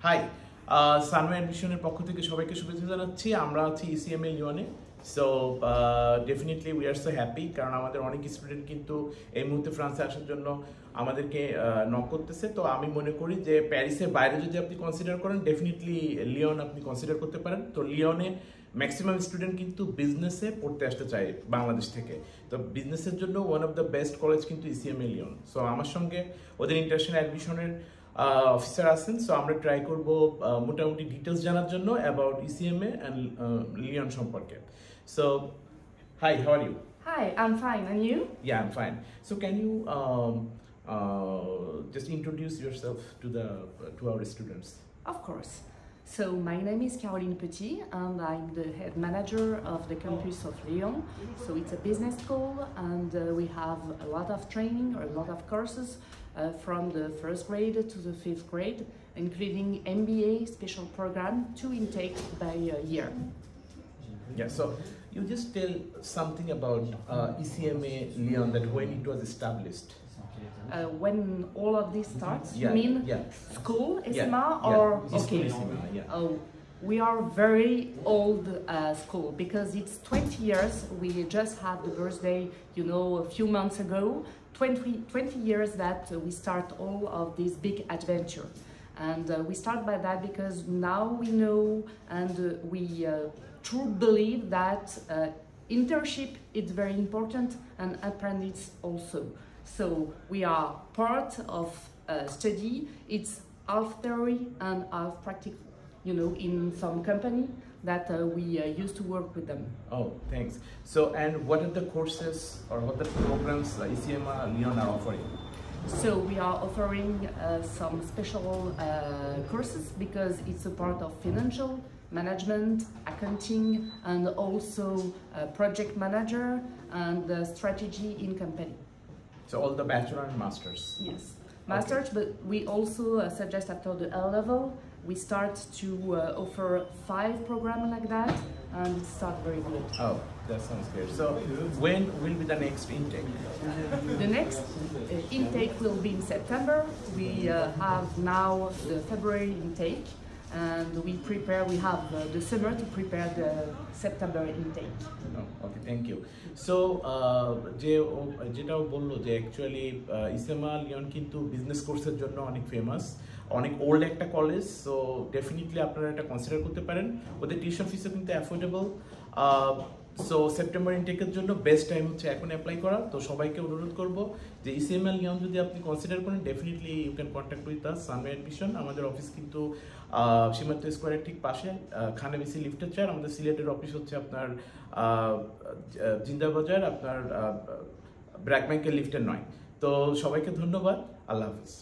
High, সানওয়ে অ্যাডমিশনের পক্ষ থেকে সবাইকে শুভেচ্ছা জানাচ্ছি। আমরা আছি ইসিএমএ লিওনে। So definitely we are so happy, কারণ আমাদের অনেক স্টুডেন্ট কিন্তু এই মুহূর্তে ফ্রান্সে আসার জন্য আমাদেরকে নক করতেছে। তো আমি মনে করি যে প্যারিসের বাইরে যদি আপনি কনসিডার করেন, ডেফিনেটলি লিওন আপনি কনসিডার করতে পারেন। তো লিওনে ম্যাক্সিমাম স্টুডেন্ট কিন্তু বিজনেসে পড়তে আসতে চায় বাংলাদেশ থেকে। তো বিজনেসের জন্য one of the best college কিন্তু ইসিএমএ লিওন। সো আমার সঙ্গে ওদের ইন্টারন্যাশনাল অ্যাডমিশনের অফিসার আছেন। সো আমরা ট্রাই করব মোটামুটি ডিটেলস জানার জন্য অ্যাবাউট ইসিএমএ অ্যান্ড লিওন সম্পর্কে। So hi, how are you? Hi, I'm fine. And you? Yeah, I'm fine. So can you just introduce yourself to our students? Of course. So my name is Caroline Petit and I'm the head manager of the campus of Lyon. So it's a business school and we have a lot of training, or a lot of courses from the first grade to the fifth grade, including MBA special program, 2 intake by year. Yeah, so you just tell something about ECMA Lyon, that when it was established. When all of this starts, Yeah, you mean yeah. school, Yeah, SMA, yeah, or this okay? school SMA, yeah. We are very old school because it's 20 years. We just had the birthday, a few months ago. 20 years that we start all of this big adventure. And we start by that because now we know and we truly believe that internship is very important and apprentice also. So we are part of study. It's half theory and half practical, in some company that we used to work with them. Oh, thanks. So, and what are the courses or what are the programs ECMA Lyon are offering? So we are offering some special courses because it's a part of financial management, accounting, and also project manager and strategy in company. So all the bachelor and masters? Yes, masters, but we also suggest after the L level, we start to offer 5 programs like that, and it starts very good. Oh, that sounds good. So when will be the next intake? The next intake will be in September. We have now the February intake, and we have the summer to prepare the September intake. Oh, okay, thank you. So যেটাও বললো যে actually ইসেমা Leone কিন্তু business কোর্সের জন্য অনেক famous, অনেক old একটা college. So definitely আপনারা এটা কনসিডার করতে পারেন। ওদের টিউশন ফিসও কিন্তু অ্যাফোর্ডেবল। সো সেপ্টেম্বর ইনটেকের জন্য বেস্ট টাইম হচ্ছে এখন অ্যাপ্লাই করা। তো সবাইকে অনুরোধ করবো যে ইসিএমএ লিওন যদি আপনি কনসিডার করেন, definitely you can contact with us Sunway admission. আমাদের অফিস কিন্তু সীমান্ত স্কোয়ারের ঠিক পাশে, খানাবিসি লিফটের চেয়ার। আমাদের সিলেটের অফিস হচ্ছে আপনার জিন্দাবাজার, আপনার ব্র্যাক ব্যাংকের লিফটের 9। তো সবাইকে ধন্যবাদ, আল্লাহ হাফিজ।